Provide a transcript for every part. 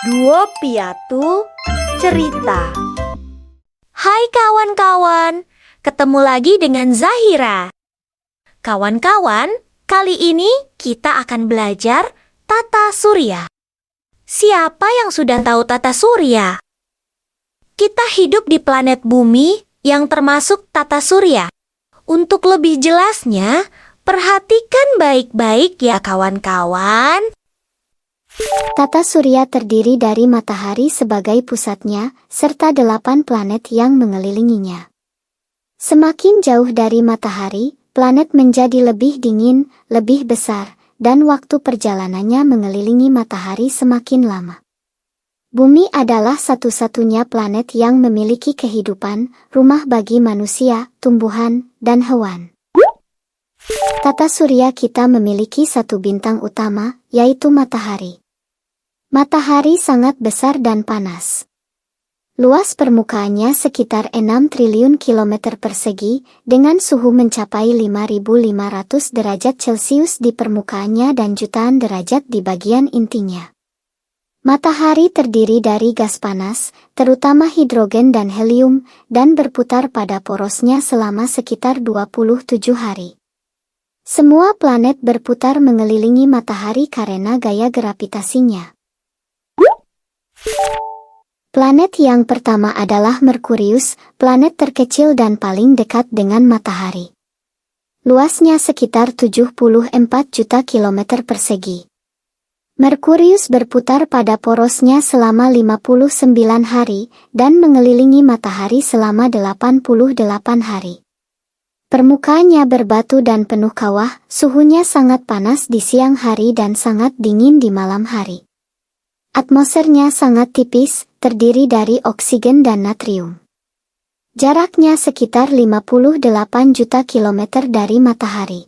Duo Piatu Cerita. Hai kawan-kawan, ketemu lagi dengan Zahira. Kawan-kawan, kali ini kita akan belajar tata surya. Siapa yang sudah tahu tata surya? Kita hidup di planet bumi yang termasuk tata surya. Untuk lebih jelasnya, perhatikan baik-baik ya kawan-kawan. Tata surya terdiri dari matahari sebagai pusatnya, serta 8 planet yang mengelilinginya. Semakin jauh dari matahari, planet menjadi lebih dingin, lebih besar, dan waktu perjalanannya mengelilingi matahari semakin lama. Bumi adalah satu-satunya planet yang memiliki kehidupan, rumah bagi manusia, tumbuhan, dan hewan. Tata surya kita memiliki satu bintang utama, yaitu matahari. Matahari sangat besar dan panas. Luas permukaannya sekitar 6 triliun kilometer persegi, dengan suhu mencapai 5.500 derajat Celcius di permukaannya dan jutaan derajat di bagian intinya. Matahari terdiri dari gas panas, terutama hidrogen dan helium, dan berputar pada porosnya selama sekitar 27 hari. Semua planet berputar mengelilingi matahari karena gaya gravitasinya. Planet yang pertama adalah Merkurius, planet terkecil dan paling dekat dengan matahari. Luasnya sekitar 74 juta kilometer persegi. Merkurius berputar pada porosnya selama 59 hari, dan mengelilingi matahari selama 88 hari. Permukaannya berbatu dan penuh kawah, suhunya sangat panas di siang hari dan sangat dingin di malam hari. Atmosfernya sangat tipis, terdiri dari oksigen dan natrium. Jaraknya sekitar 58 juta kilometer dari matahari.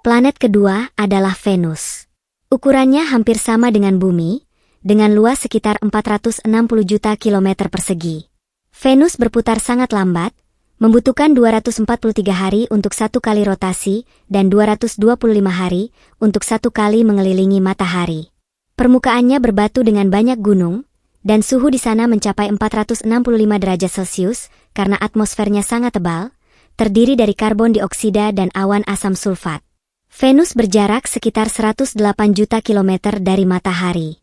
Planet kedua adalah Venus. Ukurannya hampir sama dengan Bumi, dengan luas sekitar 460 juta kilometer persegi. Venus berputar sangat lambat, membutuhkan 243 hari untuk satu kali rotasi dan 225 hari untuk satu kali mengelilingi matahari. Permukaannya berbatu dengan banyak gunung, dan suhu di sana mencapai 465 derajat Celcius karena atmosfernya sangat tebal, terdiri dari karbon dioksida dan awan asam sulfat. Venus berjarak sekitar 108 juta kilometer dari matahari.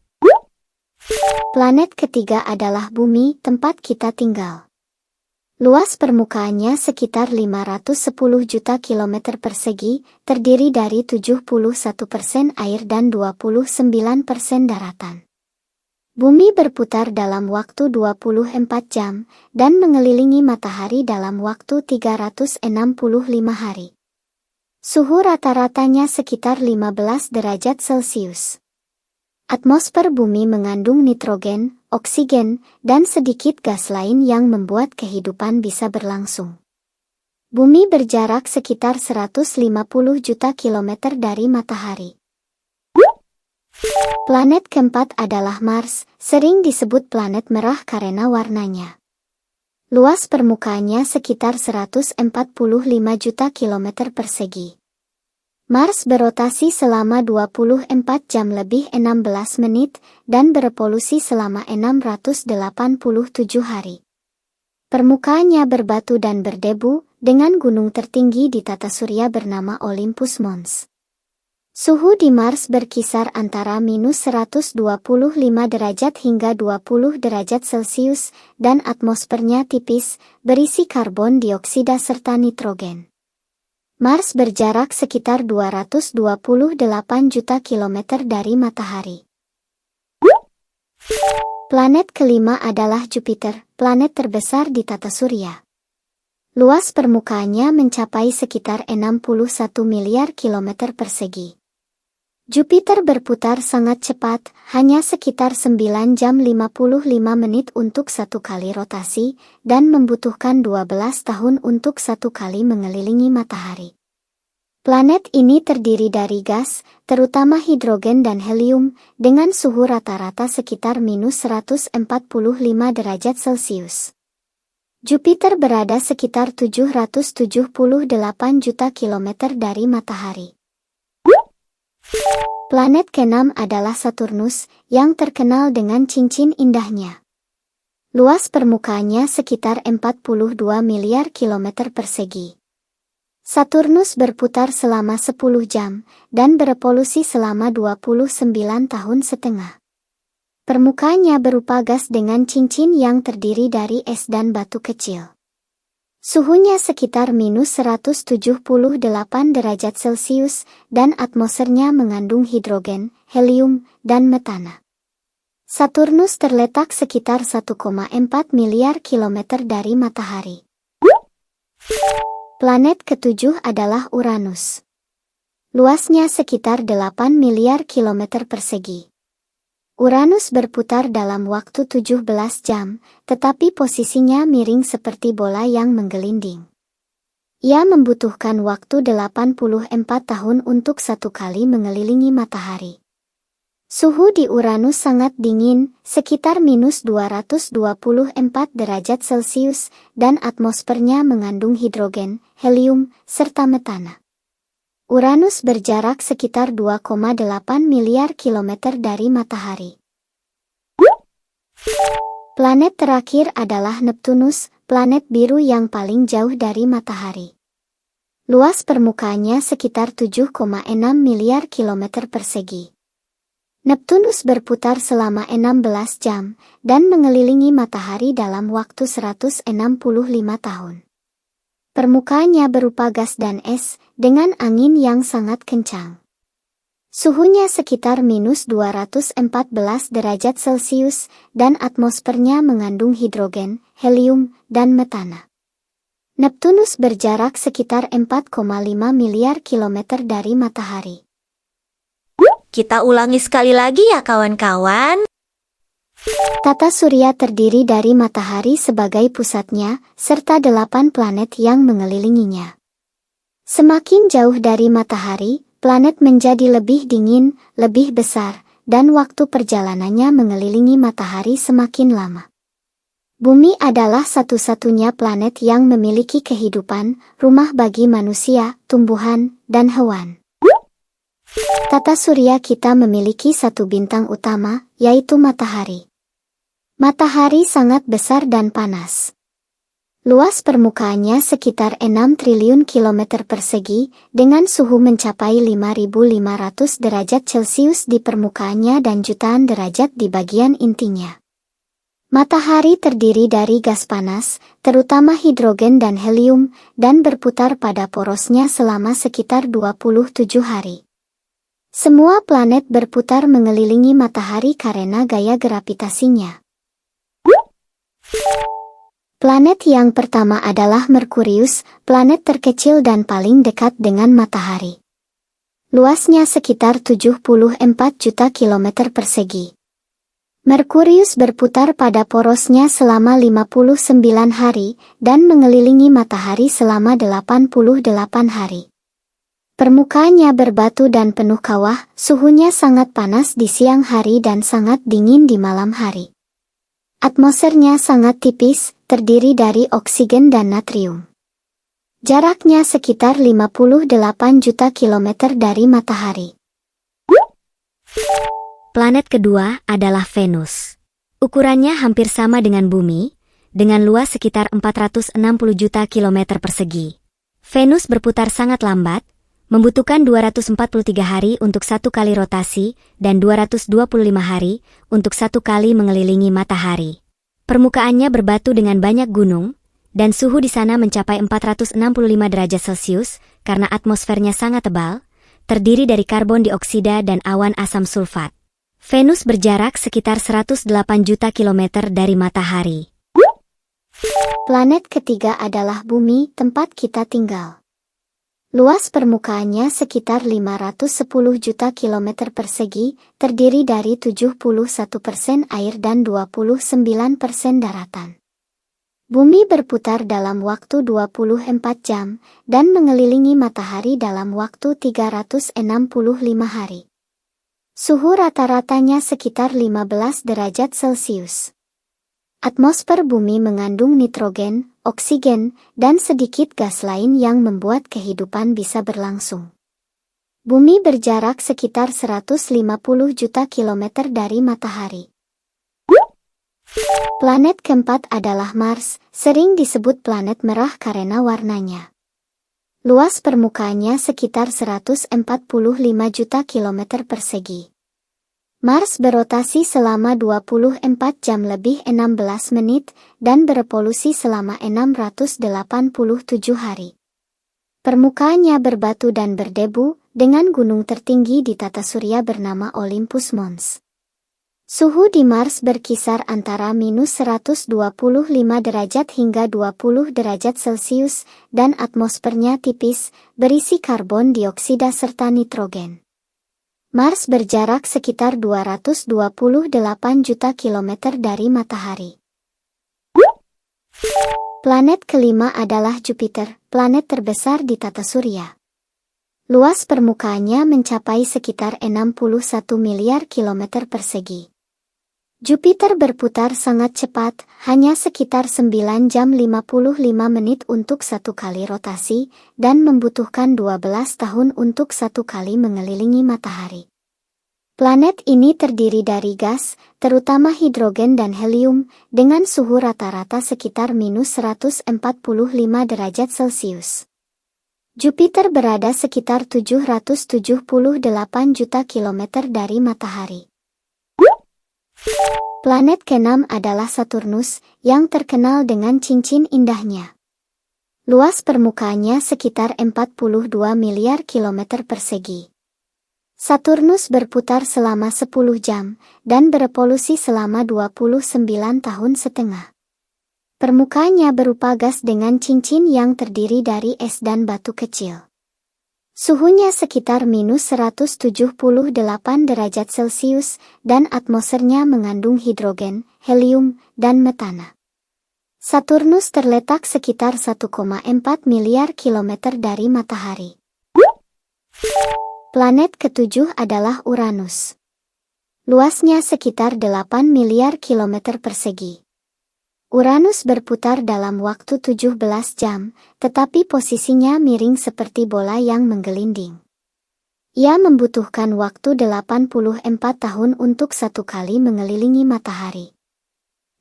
Planet ketiga adalah Bumi, tempat kita tinggal. Luas permukaannya sekitar 510 juta kilometer persegi, terdiri dari 71% air dan 29% daratan. Bumi berputar dalam waktu 24 jam, dan mengelilingi matahari dalam waktu 365 hari. Suhu rata-ratanya sekitar 15 derajat Celcius. Atmosfer bumi mengandung nitrogen, oksigen, dan sedikit gas lain yang membuat kehidupan bisa berlangsung. Bumi berjarak sekitar 150 juta kilometer dari matahari. Planet keempat adalah Mars, sering disebut planet merah karena warnanya. Luas permukaannya sekitar 145 juta kilometer persegi. Mars berotasi selama 24 jam lebih 16 menit, dan berevolusi selama 687 hari. Permukaannya berbatu dan berdebu, dengan gunung tertinggi di tata surya bernama Olympus Mons. Suhu di Mars berkisar antara minus 125 derajat hingga 20 derajat Celcius, dan atmosfernya tipis, berisi karbon dioksida serta nitrogen. Mars berjarak sekitar 228 juta kilometer dari matahari. Planet kelima adalah Jupiter, planet terbesar di tata surya. Luas permukaannya mencapai sekitar 61 miliar kilometer persegi. Jupiter berputar sangat cepat, hanya sekitar 9 jam 55 menit untuk satu kali rotasi, dan membutuhkan 12 tahun untuk satu kali mengelilingi matahari. Planet ini terdiri dari gas, terutama hidrogen dan helium, dengan suhu rata-rata sekitar minus 145 derajat Celcius. Jupiter berada sekitar 778 juta kilometer dari matahari. Planet keenam adalah Saturnus, yang terkenal dengan cincin indahnya. Luas permukaannya sekitar 42 miliar kilometer persegi. Saturnus berputar selama 10 jam, dan berevolusi selama 29 tahun setengah. Permukaannya berupa gas dengan cincin yang terdiri dari es dan batu kecil. Suhunya sekitar minus 178 derajat Celcius, dan atmosfernya mengandung hidrogen, helium, dan metana. Saturnus terletak sekitar 1,4 miliar kilometer dari matahari. Planet ketujuh adalah Uranus. Luasnya sekitar 8 miliar kilometer persegi. Uranus berputar dalam waktu 17 jam, tetapi posisinya miring seperti bola yang menggelinding. Ia membutuhkan waktu 84 tahun untuk satu kali mengelilingi matahari. Suhu di Uranus sangat dingin, sekitar minus 224 derajat Celcius, dan atmosfernya mengandung hidrogen, helium, serta metana. Uranus berjarak sekitar 2,8 miliar kilometer dari matahari. Planet terakhir adalah Neptunus, planet biru yang paling jauh dari matahari. Luas permukaannya sekitar 7,6 miliar kilometer persegi. Neptunus berputar selama 16 jam, dan mengelilingi matahari dalam waktu 165 tahun. Permukaannya berupa gas dan es, dengan angin yang sangat kencang. Suhunya sekitar minus 214 derajat Celcius, dan atmosfernya mengandung hidrogen, helium, dan metana. Neptunus berjarak sekitar 4,5 miliar kilometer dari matahari. Kita ulangi sekali lagi ya kawan-kawan. Tata surya terdiri dari matahari sebagai pusatnya, serta 8 planet yang mengelilinginya. Semakin jauh dari matahari, planet menjadi lebih dingin, lebih besar, dan waktu perjalanannya mengelilingi matahari semakin lama. Bumi adalah satu-satunya planet yang memiliki kehidupan, rumah bagi manusia, tumbuhan, dan hewan. Tata surya kita memiliki satu bintang utama, yaitu matahari. Matahari sangat besar dan panas. Luas permukaannya sekitar 6 triliun kilometer persegi, dengan suhu mencapai 5.500 derajat Celcius di permukaannya dan jutaan derajat di bagian intinya. Matahari terdiri dari gas panas, terutama hidrogen dan helium, dan berputar pada porosnya selama sekitar 27 hari. Semua planet berputar mengelilingi matahari karena gaya gravitasinya. Planet yang pertama adalah Merkurius, planet terkecil dan paling dekat dengan matahari. Luasnya sekitar 74 juta kilometer persegi. Merkurius berputar pada porosnya selama 59 hari, dan mengelilingi matahari selama 88 hari. Permukaannya berbatu dan penuh kawah, suhunya sangat panas di siang hari dan sangat dingin di malam hari. Atmosfernya sangat tipis, terdiri dari oksigen dan natrium. Jaraknya sekitar 58 juta kilometer dari matahari. Planet kedua adalah Venus. Ukurannya hampir sama dengan Bumi, dengan luas sekitar 460 juta kilometer persegi. Venus berputar sangat lambat, membutuhkan 243 hari untuk satu kali rotasi dan 225 hari untuk satu kali mengelilingi matahari. Permukaannya berbatu dengan banyak gunung, dan suhu di sana mencapai 465 derajat Celcius karena atmosfernya sangat tebal, terdiri dari karbon dioksida dan awan asam sulfat. Venus berjarak sekitar 108 juta kilometer dari matahari. Planet ketiga adalah Bumi, tempat kita tinggal. Luas permukaannya sekitar 510 juta kilometer persegi, terdiri dari 71% air dan 29% daratan. Bumi berputar dalam waktu 24 jam, dan mengelilingi matahari dalam waktu 365 hari. Suhu rata-ratanya sekitar 15 derajat Celcius. Atmosfer bumi mengandung nitrogen, oksigen, dan sedikit gas lain yang membuat kehidupan bisa berlangsung. Bumi berjarak sekitar 150 juta kilometer dari matahari. Planet keempat adalah Mars, sering disebut planet merah karena warnanya. Luas permukaannya sekitar 145 juta kilometer persegi. Mars berotasi selama 24 jam lebih 16 menit dan berevolusi selama 687 hari. Permukaannya berbatu dan berdebu, dengan gunung tertinggi di tata surya bernama Olympus Mons. Suhu di Mars berkisar antara minus 125 derajat hingga 20 derajat Celcius, dan atmosfernya tipis, berisi karbon dioksida serta nitrogen. Mars berjarak sekitar 228 juta kilometer dari matahari. Planet kelima adalah Jupiter, planet terbesar di tata surya. Luas permukaannya mencapai sekitar 61 miliar kilometer persegi. Jupiter berputar sangat cepat, hanya sekitar 9 jam 55 menit untuk satu kali rotasi, dan membutuhkan 12 tahun untuk satu kali mengelilingi matahari. Planet ini terdiri dari gas, terutama hidrogen dan helium, dengan suhu rata-rata sekitar minus 145 derajat Celcius. Jupiter berada sekitar 778 juta kilometer dari matahari. Planet keenam adalah Saturnus, yang terkenal dengan cincin indahnya. Luas permukaannya sekitar 42 miliar kilometer persegi. Saturnus berputar selama 10 jam, dan berevolusi selama 29 tahun setengah. Permukaannya berupa gas dengan cincin yang terdiri dari es dan batu kecil. Suhunya sekitar minus 178 derajat Celcius, dan atmosfernya mengandung hidrogen, helium, dan metana. Saturnus terletak sekitar 1,4 miliar kilometer dari matahari. Planet ketujuh adalah Uranus. Luasnya sekitar 8 miliar kilometer persegi. Uranus berputar dalam waktu 17 jam, tetapi posisinya miring seperti bola yang menggelinding. Ia membutuhkan waktu 84 tahun untuk satu kali mengelilingi matahari.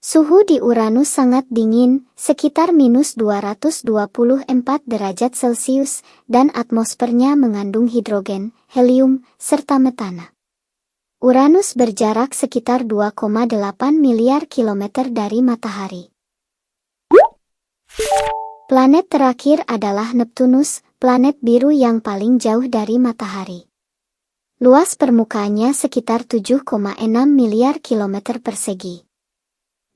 Suhu di Uranus sangat dingin, sekitar minus 224 derajat Celcius, dan atmosfernya mengandung hidrogen, helium, serta metana. Uranus berjarak sekitar 2,8 miliar kilometer dari matahari. Planet terakhir adalah Neptunus, planet biru yang paling jauh dari matahari. Luas permukaannya sekitar 7,6 miliar kilometer persegi.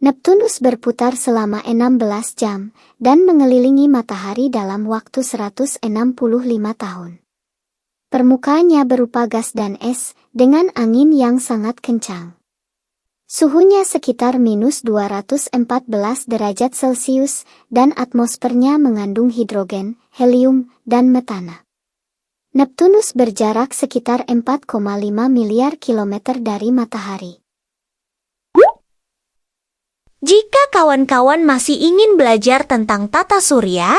Neptunus berputar selama 16 jam, dan mengelilingi matahari dalam waktu 165 tahun. Permukaannya berupa gas dan es, dengan angin yang sangat kencang. Suhunya sekitar minus 214 derajat Celcius, dan atmosfernya mengandung hidrogen, helium, dan metana. Neptunus berjarak sekitar 4,5 miliar kilometer dari matahari. Jika kawan-kawan masih ingin belajar tentang tata surya,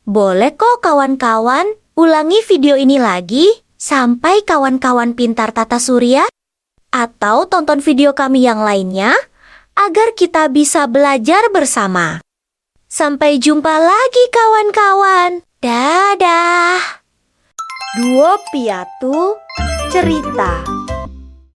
boleh kok kawan-kawan ulangi video ini lagi sampai kawan-kawan pintar tata surya, atau tonton video kami yang lainnya agar kita bisa belajar bersama. Sampai jumpa lagi kawan-kawan. Dadah. Dua Piatu Cerita.